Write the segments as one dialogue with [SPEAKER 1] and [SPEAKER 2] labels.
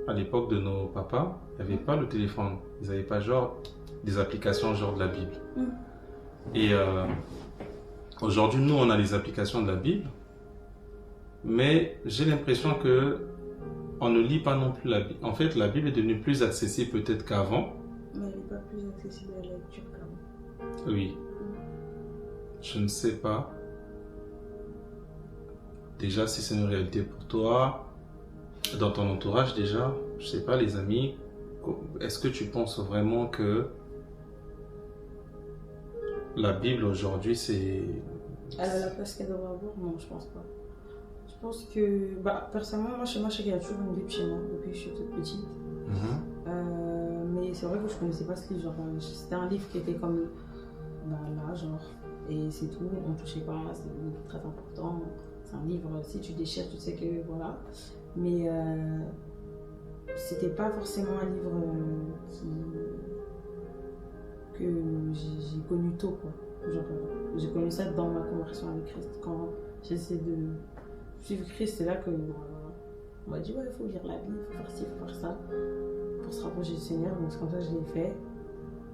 [SPEAKER 1] à l'époque de nos papas, il n'y avait pas le téléphone. Ils n'avaient pas genre des applications genre de la Bible.
[SPEAKER 2] Mm.
[SPEAKER 1] Et aujourd'hui, nous, on a les applications de la Bible, mais j'ai l'impression que on ne lit pas non plus la Bible. En fait, la Bible est devenue plus accessible peut-être qu'avant.
[SPEAKER 2] Mais elle n'est pas plus accessible à la lecture qu'avant.
[SPEAKER 1] Oui, je ne sais pas. Déjà, si c'est une réalité pour toi, dans ton entourage déjà, je sais pas, les amis, est-ce que tu penses vraiment que la Bible aujourd'hui, c'est...
[SPEAKER 2] Elle a la place qu'elle devrait avoir? Non, je pense pas. Je pense que, personnellement, moi, chez moi, je sais qu'il y a toujours une Bible chez moi depuis que je suis toute petite. Mais c'est vrai que je connaissais pas ce livre. Genre, c'était un livre qui était comme là, genre, et c'est tout. On touchait pas, c'est un livre très important. C'est un livre, si tu déchires, tu sais que voilà. Mais c'était pas forcément un livre que j'ai connu tôt, quoi. Genre, j'ai connu ça dans ma conversion avec Christ. Quand j'essaie de suivre Christ, c'est là que on m'a dit ouais, il faut lire la Bible, il faut faire ci, il faut faire ça pour se rapprocher du Seigneur. Donc c'est comme ça que je l'ai fait.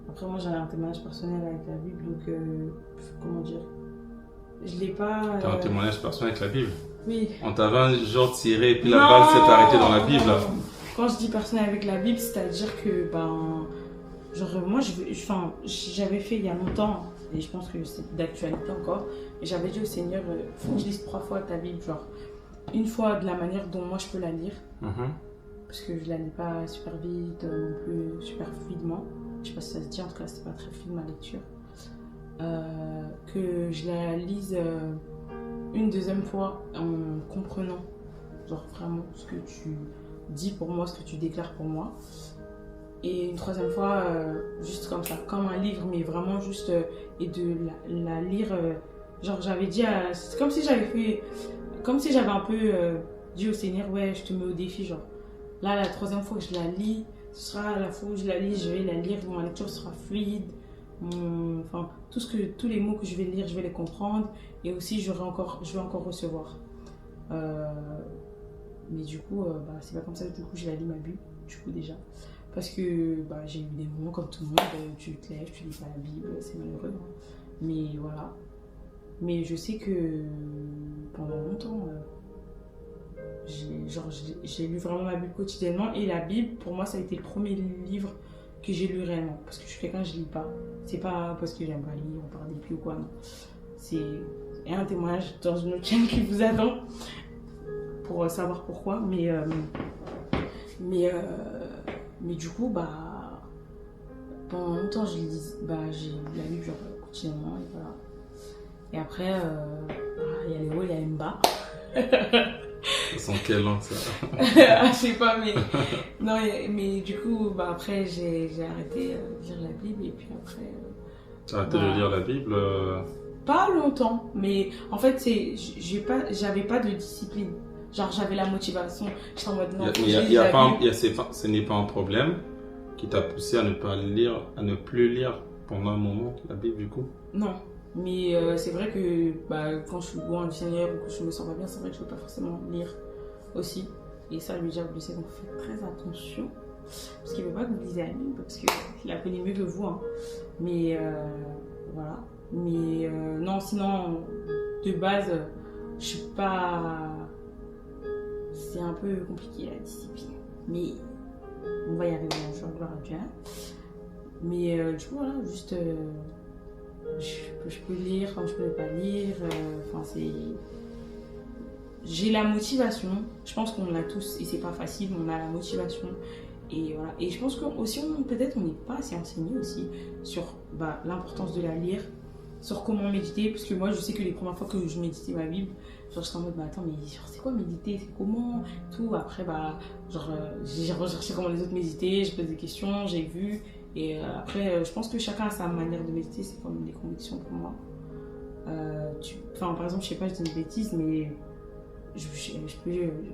[SPEAKER 2] Après moi j'avais un témoignage personnel avec la Bible, donc comment dire, je l'ai pas.
[SPEAKER 1] T'as un témoignage personnel avec la Bible?
[SPEAKER 2] Oui.
[SPEAKER 1] On t'avait genre tiré et puis la balle s'est arrêtée dans la Bible là.
[SPEAKER 2] Quand je dis personnel avec la Bible, c'est-à-dire que genre moi j'avais fait il y a longtemps, et je pense que c'est d'actualité encore, et j'avais dit au Seigneur, faut que je lise 3 fois ta Bible, genre une fois de la manière dont moi je peux la lire, parce que je la lis pas super vite, non plus super fluidement, je sais pas si ça se dit, en tout cas c'est pas très fluide ma lecture, que je la lise une deuxième fois en comprenant genre vraiment ce que tu dis pour moi, ce que tu déclares pour moi. Et une troisième fois, juste comme ça, comme un livre, mais vraiment juste, et de la lire, genre j'avais dit, c'est comme si j'avais fait, comme si j'avais un peu dit au Seigneur, ouais, je te mets au défi, genre. Là, la troisième fois que je la lis, ce sera la fois où je la lis, je vais la lire, ma lecture sera fluide, enfin, tous les mots que je vais lire, je vais les comprendre, et aussi je vais encore recevoir. Mais du coup, c'est pas comme ça que du coup je la lis ma Bible, du coup déjà. Parce que j'ai eu des moments comme tout le monde, tu te lèves, tu lis pas la Bible, c'est malheureux. Hein. Mais voilà. Mais je sais que pendant longtemps, j'ai lu vraiment ma Bible quotidiennement. Et la Bible, pour moi, ça a été le premier livre que j'ai lu réellement. Parce que je suis quelqu'un, je lis pas. C'est pas parce que j'aime pas lire, on parle des pluies ou quoi, non. C'est un témoignage dans une autre chaîne qui vous attend pour savoir pourquoi. Mais du coup, pendant longtemps, j'ai lu la Bible genre, quotidiennement, et voilà. Et après, il y a les hauts, il y a les bas.
[SPEAKER 1] Ça sent quelle langue ça?
[SPEAKER 2] Je sais pas, mais non, mais du coup, après, j'ai arrêté de lire la Bible, et puis après.
[SPEAKER 1] Tu as arrêté de lire la Bible?
[SPEAKER 2] Pas longtemps, mais en fait, j'avais pas de discipline. Genre, j'avais la motivation, j'étais en mode non,
[SPEAKER 1] ce n'est pas un problème qui t'a poussé à ne pas lire, à ne plus lire pendant un moment la Bible du coup?
[SPEAKER 2] Non, mais c'est vrai que quand je suis loin du Seigneur ou que je me sens pas bien, c'est vrai que je peux pas forcément lire aussi. Et ça, le diable, c'est qu'on fait très attention. Parce qu'il veut pas que vous lisiez la Bible, parce qu'il la connaît mieux que vous. Hein. Mais voilà. Mais non, sinon, de base, je suis pas. C'est un peu compliqué la discipline. Mais on va y arriver un jour, gloire à Dieu. Mais du coup, voilà, juste. Je peux lire, comme je peux ne pas lire. J'ai la motivation. Je pense qu'on l'a tous, et c'est pas facile, mais on a la motivation. Et voilà. Et je pense qu'aussi, peut-être, on n'est pas assez enseigné aussi sur l'importance de la lire, sur comment méditer. Parce que moi, je sais que les premières fois que je méditais ma Bible, genre, j'étais en mode, attends, mais c'est quoi méditer? C'est comment? Tout. Après, j'ai recherché comment les autres méditaient, j'ai posé des questions, j'ai vu. Et après, je pense que chacun a sa manière de méditer, c'est comme des convictions pour moi. Par exemple, je sais pas, je dis une bêtise, mais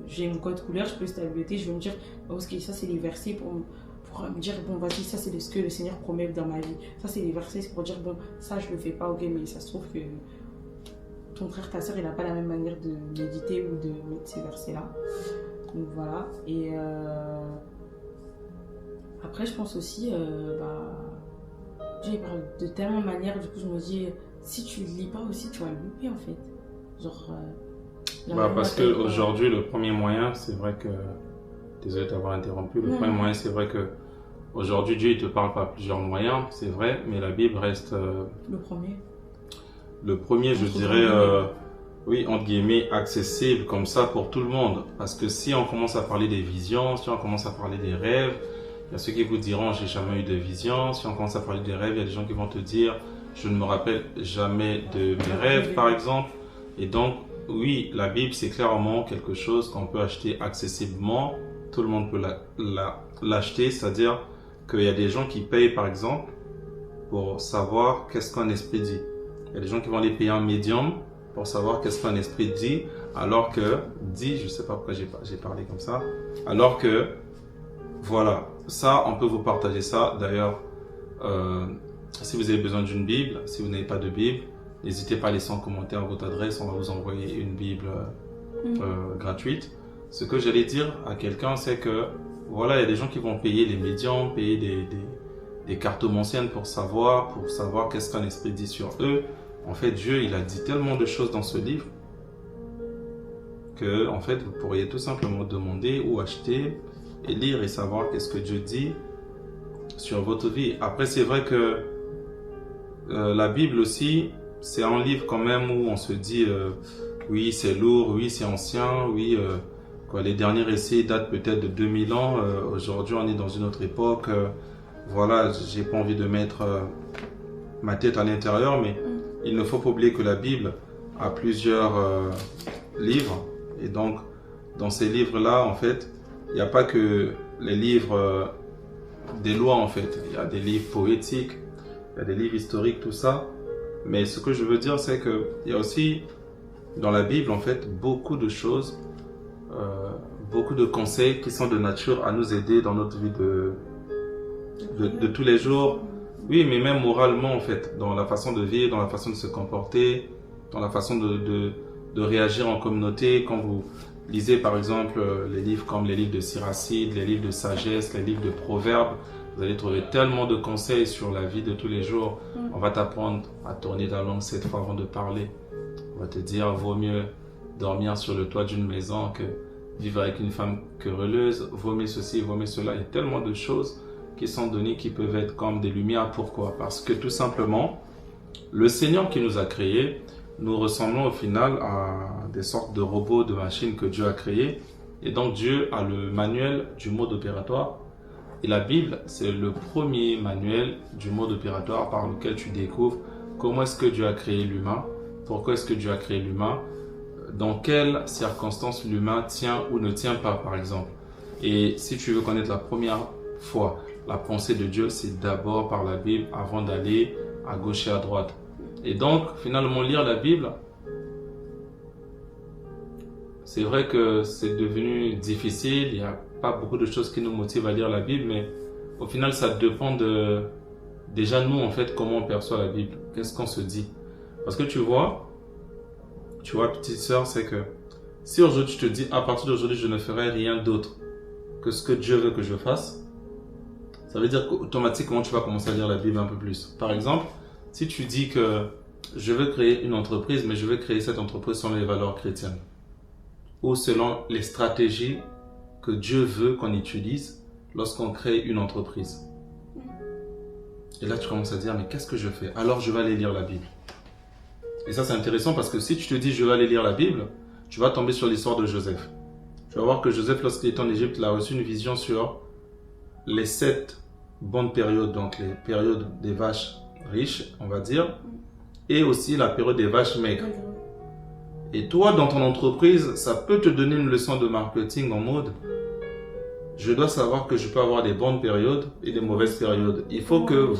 [SPEAKER 2] j'ai mon code couleur, je peux stabiliser, je vais me dire, ok, ça c'est les versets pour me dire, bon, vas-y, ça c'est ce que le Seigneur promet dans ma vie. Ça c'est les versets, c'est pour dire, bon, ça je le fais pas, ok, mais ça se trouve que ton frère, ta soeur, il n'a pas la même manière de méditer ou de mettre ces versets-là. Donc voilà. Et Après, je pense aussi, Dieu il parle de tellement de manières, du coup, je me dis, si tu ne lis pas aussi, tu vas le louper en fait. Genre,
[SPEAKER 1] parce qu'aujourd'hui, le premier moyen, c'est vrai que. Désolé d'avoir interrompu. Le premier moyen, c'est vrai que aujourd'hui, Dieu ne te parle pas plusieurs moyens, c'est vrai, mais la Bible reste.
[SPEAKER 2] Le premier.
[SPEAKER 1] Le premier, je dirais, oui, entre guillemets, accessible comme ça pour tout le monde. Parce que si on commence à parler des visions, si on commence à parler des rêves, il y a ceux qui vous diront, j'ai jamais eu de vision. Si on commence à parler des rêves, il y a des gens qui vont te dire, je ne me rappelle jamais de mes rêves, par exemple. Et donc, oui, la Bible, c'est clairement quelque chose qu'on peut acheter accessiblement. Tout le monde peut l'acheter, c'est-à-dire qu'il y a des gens qui payent, par exemple, pour savoir qu'est-ce qu'un esprit dit. Il y a des gens qui vont aller payer un médium pour savoir qu'est-ce qu'un esprit dit, alors que, je ne sais pas pourquoi j'ai parlé comme ça, alors que, voilà, ça, on peut vous partager ça. D'ailleurs, si vous avez besoin d'une Bible, si vous n'avez pas de Bible, n'hésitez pas à laisser en commentaire votre adresse, on va vous envoyer une Bible gratuite. Ce que j'allais dire à quelqu'un, c'est que, voilà, il y a des gens qui vont payer les médiums, payer des cartomanciennes pour savoir qu'est-ce qu'un esprit dit sur eux. En fait, Dieu, il a dit tellement de choses dans ce livre que, en fait, vous pourriez tout simplement demander ou acheter et lire et savoir qu'est-ce que Dieu dit sur votre vie. Après, c'est vrai que la Bible aussi, c'est un livre quand même où on se dit, oui, c'est lourd, oui, c'est ancien, oui, les derniers récits datent peut-être de 2000 ans. Aujourd'hui, on est dans une autre époque. Voilà, j'ai pas envie de mettre ma tête à l'intérieur, mais il ne faut pas oublier que la Bible a plusieurs livres. Et donc, dans ces livres-là, en fait, il n'y a pas que les livres des lois, en fait. Il y a des livres poétiques, il y a des livres historiques, tout ça. Mais ce que je veux dire, c'est qu'il y a aussi, dans la Bible, en fait, beaucoup de choses, beaucoup de conseils qui sont de nature à nous aider dans notre vie de tous les jours. Oui, mais même moralement, en fait, dans la façon de vivre, dans la façon de se comporter, dans la façon de réagir en communauté. Quand vous lisez, par exemple, les livres comme les livres de Siracide, les livres de sagesse, les livres de proverbes, vous allez trouver tellement de conseils sur la vie de tous les jours. On va t'apprendre à tourner ta langue 7 fois avant de parler. On va te dire, vaut mieux dormir sur le toit d'une maison que vivre avec une femme querelleuse. Vaut mieux ceci, vaut mieux cela. Il y a tellement de choses qui sont données qui peuvent être comme des lumières. Pourquoi? Parce que tout simplement, le Seigneur qui nous a créés, nous ressemblons au final à des sortes de robots, de machines que Dieu a créées. Et donc Dieu a le manuel du mode opératoire. Et la Bible, c'est le premier manuel du mode opératoire par lequel tu découvres comment est-ce que Dieu a créé l'humain, pourquoi est-ce que Dieu a créé l'humain, dans quelles circonstances l'humain tient ou ne tient pas, par exemple. Et si tu veux connaître la première fois la pensée de Dieu, c'est d'abord par la Bible avant d'aller à gauche et à droite. Et donc, finalement, lire la Bible, c'est vrai que c'est devenu difficile. Il n'y a pas beaucoup de choses qui nous motivent à lire la Bible, mais au final, ça dépend de déjà nous, en fait, comment on perçoit la Bible. Qu'est-ce qu'on se dit? Parce que tu vois, petite sœur, c'est que si aujourd'hui tu te dis, à partir d'aujourd'hui, je ne ferai rien d'autre que ce que Dieu veut que je fasse, ça veut dire qu'automatiquement, tu vas commencer à lire la Bible un peu plus. Par exemple, si tu dis que je veux créer une entreprise, mais je veux créer cette entreprise selon les valeurs chrétiennes ou selon les stratégies que Dieu veut qu'on utilise lorsqu'on crée une entreprise. Et là, tu commences à dire, mais qu'est-ce que je fais? Alors, je vais aller lire la Bible. Et ça, c'est intéressant parce que si tu te dis, je vais aller lire la Bible, tu vas tomber sur l'histoire de Joseph. Tu vas voir que Joseph, lorsqu'il est en Égypte, il a reçu une vision sur les 7 bonnes périodes, donc les périodes des vaches riches, on va dire, et aussi la période des vaches maigres. Et toi, dans ton entreprise, ça peut te donner une leçon de marketing en mode je dois savoir que je peux avoir des bonnes périodes et des mauvaises périodes. Il faut que,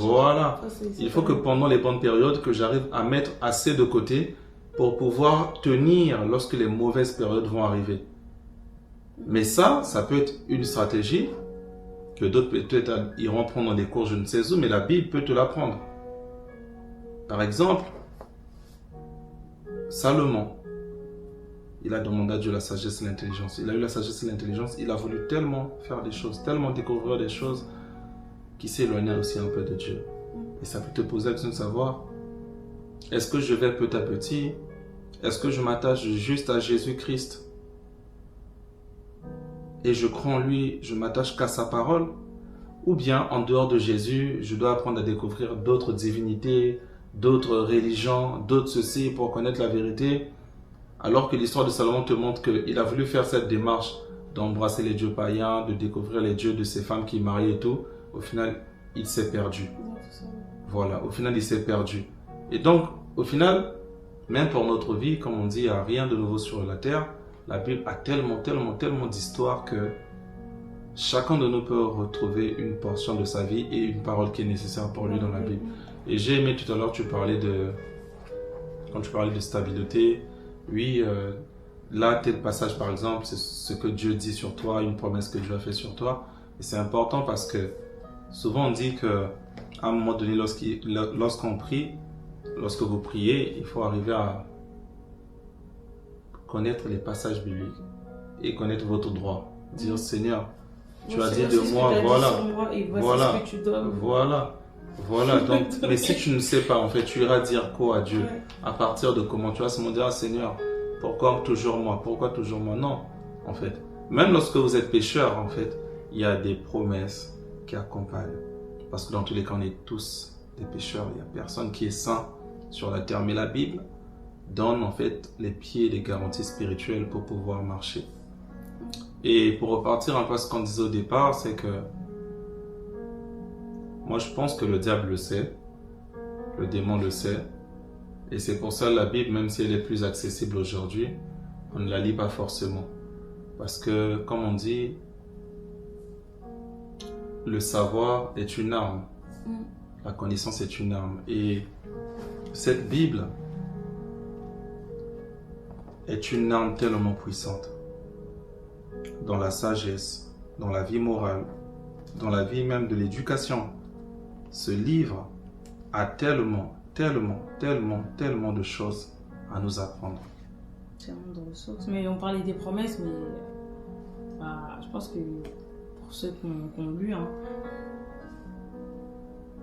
[SPEAKER 1] il faut que pendant les bonnes périodes, que j'arrive à mettre assez de côté pour pouvoir tenir lorsque les mauvaises périodes vont arriver. Mais ça peut être une stratégie que d'autres peut-être iront prendre dans des cours, je ne sais où, mais la Bible peut te l'apprendre. Par exemple, Salomon, il a demandé à Dieu la sagesse et l'intelligence. Il a eu la sagesse et l'intelligence. Il a voulu tellement faire des choses, tellement découvrir des choses. qui s'éloignent aussi un peu de Dieu. Et ça peut te poser la question de savoir, est-ce que je vais petit à petit, est-ce que je m'attache juste à Jésus-Christ et je crois en lui, je m'attache qu'à sa parole? Ou bien, en dehors de Jésus, je dois apprendre à découvrir d'autres divinités, d'autres religions, d'autres ceci pour connaître la vérité? Alors que l'histoire de Salomon te montre qu'il a voulu faire cette démarche d'embrasser les dieux païens, de découvrir les dieux de ces femmes qui marient et tout. Au final, il s'est perdu. Voilà, au final, il s'est perdu. Et donc, au final, même pour notre vie, comme on dit, il n'y a rien de nouveau sur la terre. La Bible a tellement d'histoires que chacun de nous peut retrouver une portion de sa vie et une parole qui est nécessaire pour lui dans la Bible. Et j'ai aimé tout à l'heure, quand tu parlais de stabilité, oui, là, tel passage par exemple, c'est ce que Dieu dit sur toi, une promesse que Dieu a fait sur toi. Et c'est important parce que souvent on dit qu'à un moment donné, lorsqu'on prie, lorsque vous priez, il faut arriver à connaître les passages bibliques et connaître votre droit. Dire Seigneur, tu as dit de moi, voilà. Donc, mais si tu ne sais pas, en fait, tu iras dire quoi à Dieu? À partir de comment? Tu vas se dire, Seigneur, pourquoi toujours moi? Pourquoi toujours moi? Non, en fait. Même lorsque vous êtes pécheur, en fait, il y a des promesses qui accompagnent. Parce que dans tous les cas, on est tous des pécheurs. Il n'y a personne qui est saint sur la terre. Mais la Bible donne, en fait, les pieds et les garanties spirituelles pour pouvoir marcher. Et pour repartir un peu à ce qu'on disait au départ, c'est que moi, je pense que le diable le sait, le démon le sait, et c'est pour ça que la Bible, même si elle est plus accessible aujourd'hui, on ne la lit pas forcément. Parce que, comme on dit, le savoir est une arme, la connaissance est une arme. Et cette Bible est une arme tellement puissante dans la sagesse, dans la vie morale, dans la vie même de l'éducation. Ce livre a tellement de choses à nous apprendre.
[SPEAKER 2] Tellement de ressources. Mais on parlait des promesses, mais je pense que pour ceux qui ont lu,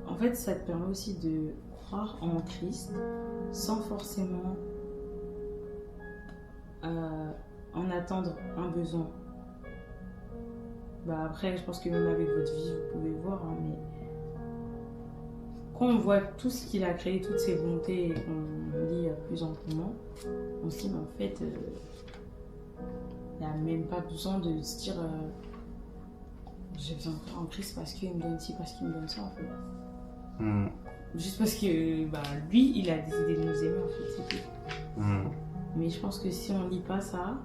[SPEAKER 2] en fait, ça te permet aussi de croire en Christ sans forcément en attendre un besoin. Après, je pense que même avec votre vie, vous pouvez voir, mais quand on voit tout ce qu'il a créé, toutes ses volontés, et qu'on lit plus amplement, on se dit, mais en fait, il n'y a même pas besoin de se dire j'ai besoin de croire en Christ parce qu'il me donne ci, parce qu'il me donne ça, en fait. Juste parce que lui, il a décidé de nous aimer, en fait, c'est tout. Mais je pense que si on ne lit pas ça,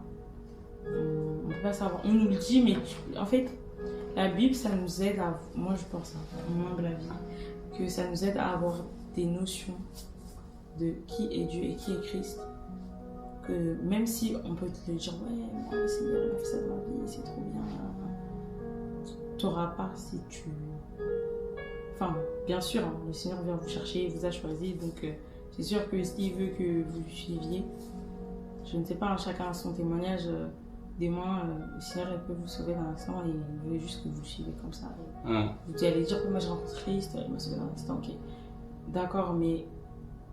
[SPEAKER 2] on ne peut pas savoir. On nous le dit, mais en fait, la Bible, ça nous aide à... Moi, je pense, mon humble avis, que ça nous aide à avoir des notions de qui est Dieu et qui est Christ. Que même si on peut te le dire, ouais, moi, le Seigneur, il a fait ça dans ma vie, c'est trop bien. Tu n'auras pas si tu... Enfin, bien sûr, le Seigneur vient vous chercher, il vous a choisi, donc c'est sûr que s'il veut que vous le suiviez, je ne sais pas, chacun a son témoignage. Des mois, le Seigneur il peut vous sauver dans l'instant et il veut juste que vous le suivez comme ça. Vous allez dire que moi j'ai rencontré Christ, il m'a sauvé dans l'instant, ok. D'accord, mais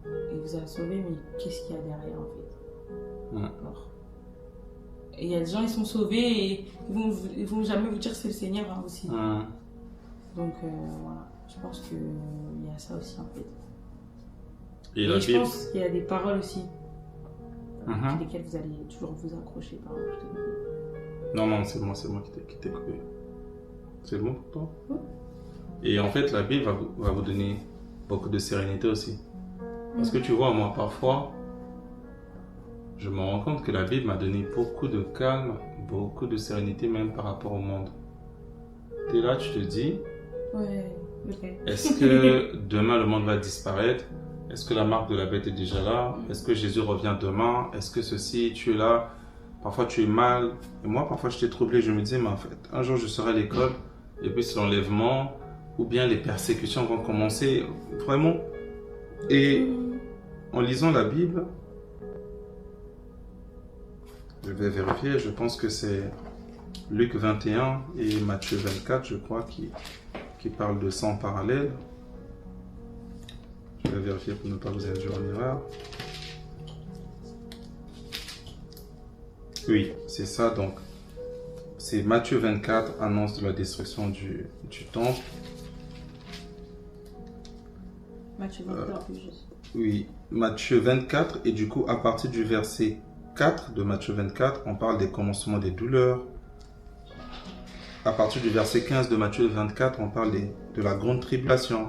[SPEAKER 2] il vous a sauvé, mais qu'est-ce qu'il y a derrière en fait? Alors, et il y a des gens, ils sont sauvés et ils vont jamais vous dire que c'est le Seigneur aussi. Donc voilà, je pense qu'il y a ça aussi en fait. Et je pense qu'il y a des paroles aussi. Avec lesquelles vous allez toujours vous accrocher par
[SPEAKER 1] Non, c'est moi qui t'ai coupé. C'est bon pour toi? Et en fait, la Bible va vous donner beaucoup de sérénité aussi. Parce que tu vois, moi, parfois, je me rends compte que la Bible m'a donné beaucoup de calme, beaucoup de sérénité, même par rapport au monde. Tu es là, tu te dis, est-ce que demain le monde va disparaître? Est-ce que la marque de la bête est déjà là? Est-ce que Jésus revient demain? Est-ce que ceci, tu es là? Parfois tu es mal. Et moi, parfois j'étais troublé. Je me disais, mais en fait, un jour je serai à l'école. Et puis c'est l'enlèvement. Ou bien les persécutions vont commencer. Vraiment. Et en lisant la Bible, je vais vérifier. Je pense que c'est Luc 21 et Matthieu 24, je crois, qui qui parle de sang parallèle. Je vais vérifier pour ne pas vous induire en erreur. Oui, c'est ça. Donc, c'est Matthieu 24, annonce de la destruction du temple.
[SPEAKER 2] Matthieu 24, juste.
[SPEAKER 1] Oui, Matthieu 24, et du coup, à partir du verset 4 de Matthieu 24, on parle des commencements des douleurs. À partir du verset 15 de Matthieu 24, on parle de la grande tribulation.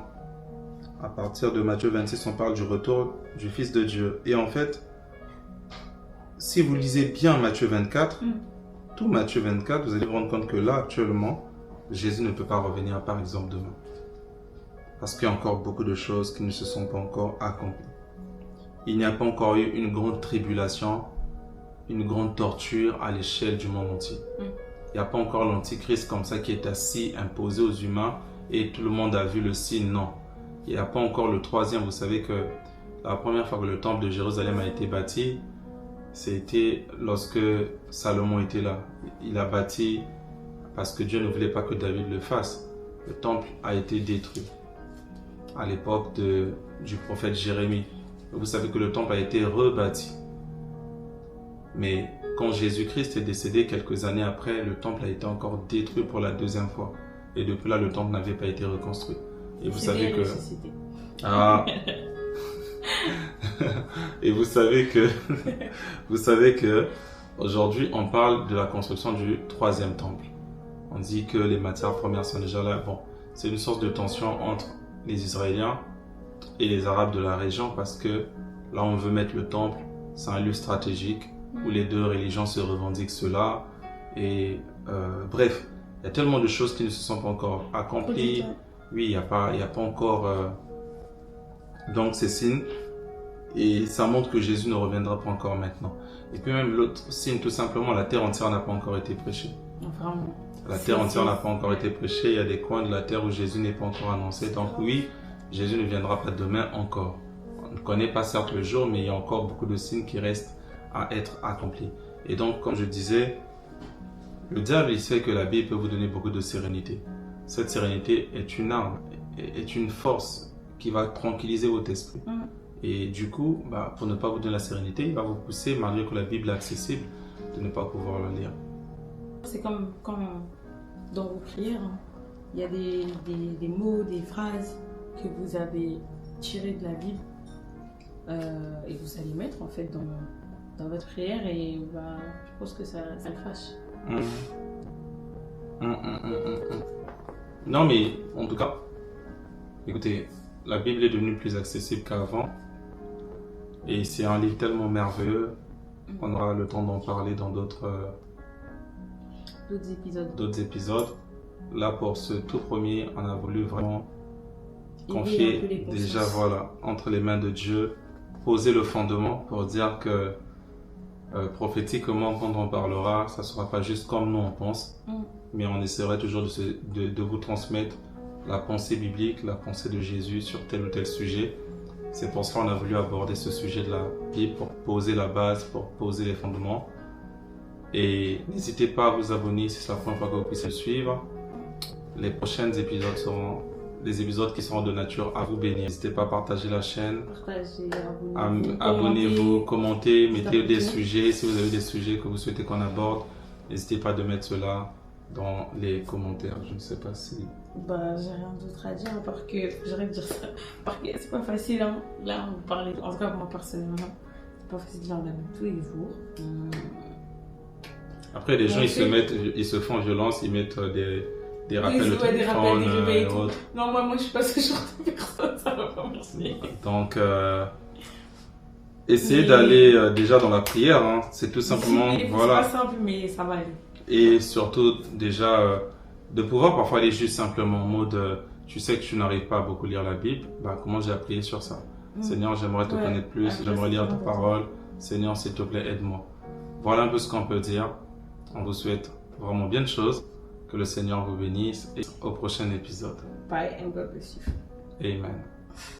[SPEAKER 1] À partir de Matthieu 26, on parle du retour du Fils de Dieu. Et en fait, si vous lisez bien Matthieu 24, tout Matthieu 24, vous allez vous rendre compte que là, actuellement, Jésus ne peut pas revenir, par exemple, demain. Parce qu'il y a encore beaucoup de choses qui ne se sont pas encore accomplies. Il n'y a pas encore eu une grande tribulation, une grande torture à l'échelle du monde entier. Il n'y a pas encore l'antichrist comme ça qui est assis, imposé aux humains et tout le monde a vu le signe. Non. Il n'y a pas encore le troisième. Vous savez que la première fois que le temple de Jérusalem a été bâti, c'était lorsque Salomon était là. Il a bâti parce que Dieu ne voulait pas que David le fasse. Le temple a été détruit à l'époque du prophète Jérémie. Vous savez que le temple a été rebâti. Mais quand Jésus-Christ est décédé, quelques années après, le temple a été encore détruit pour la deuxième fois. Et depuis là, le temple n'avait pas été reconstruit. Et vous savez que... Ah. Et vous savez que aujourd'hui, on parle de la construction du troisième temple. On dit que les matières premières sont déjà là. Bon, c'est une source de tension entre les Israéliens et les Arabes de la région parce que là, on veut mettre le temple. C'est un lieu stratégique où les deux religions se revendiquent cela. Et bref, il y a tellement de choses qui ne se sont pas encore accomplies. Oui, il n'y a pas encore... Donc, c'est signe. Et ça montre que Jésus ne reviendra pas encore maintenant. Et puis même l'autre signe, tout simplement, la terre entière n'a pas encore été prêchée.
[SPEAKER 2] Vraiment.
[SPEAKER 1] La terre entière n'a pas encore été prêchée. Il y a des coins de la terre où Jésus n'est pas encore annoncé. Donc oui, Jésus ne viendra pas demain encore. On ne connaît pas certes le jour, mais il y a encore beaucoup de signes qui restent à être accomplis. Et donc, comme je disais, le diable, il sait que la Bible peut vous donner beaucoup de sérénité. Cette sérénité est une arme, est une force qui va tranquilliser votre esprit. Et du coup, pour ne pas vous donner la sérénité, il va vous pousser, malgré que la Bible est accessible, de ne pas pouvoir la lire.
[SPEAKER 2] C'est comme quand dans vos prières, il y a des mots, des phrases que vous avez tirées de la Bible et que vous allez mettre en fait dans votre prière et je pense que ça le fâche.
[SPEAKER 1] Non mais en tout cas, écoutez, la Bible est devenue plus accessible qu'avant. Et c'est un livre tellement merveilleux. On aura le temps d'en parler dans d'autres épisodes. Là, pour ce tout premier, on a voulu vraiment confier déjà entre les mains de Dieu, poser le fondement pour dire que prophétiquement, quand on parlera, ça ne sera pas juste comme nous on pense, mais on essaierait toujours de vous transmettre la pensée biblique, la pensée de Jésus sur tel ou tel sujet. C'est pour ça qu'on a voulu aborder ce sujet de la Bible pour poser la base, pour poser les fondements. Et n'hésitez pas à vous abonner si c'est la première fois que vous puissiez le suivre. Les prochains épisodes seront des épisodes qui seront de nature à vous bénir. N'hésitez pas à partager la chaîne. Abonnez-vous, commentez, mettez des sujets. Si vous avez des sujets que vous souhaitez qu'on aborde, n'hésitez pas de mettre cela dans les commentaires. Je ne sais pas si...
[SPEAKER 2] j'ai rien d'autre à dire à part que j'arrête de dire ça. Parce que c'est pas facile, hein. Là, on parlait, en tout cas moi personnellement, c'est pas facile de lire la Bible tous les jours.
[SPEAKER 1] Après, les gens, ils se font violence, ils mettent des rappels de téléphone et autres.
[SPEAKER 2] Non, moi, je suis pas ce genre de personne, ça va pas marcher.
[SPEAKER 1] Donc, essayez d'aller déjà dans la prière, hein. C'est tout simplement,
[SPEAKER 2] C'est pas simple, mais ça va aller.
[SPEAKER 1] Et surtout, déjà, de pouvoir parfois aller juste simplement en mode, tu sais que tu n'arrives pas à beaucoup lire la Bible, comment j'ai appris sur ça. Seigneur, j'aimerais te connaître plus, j'aimerais lire ta parole. Seigneur, s'il te plaît, aide-moi. Voilà un peu ce qu'on peut dire. On vous souhaite vraiment bien de choses. Que le Seigneur vous bénisse et au prochain épisode.
[SPEAKER 2] Bye and God bless you.
[SPEAKER 1] Amen.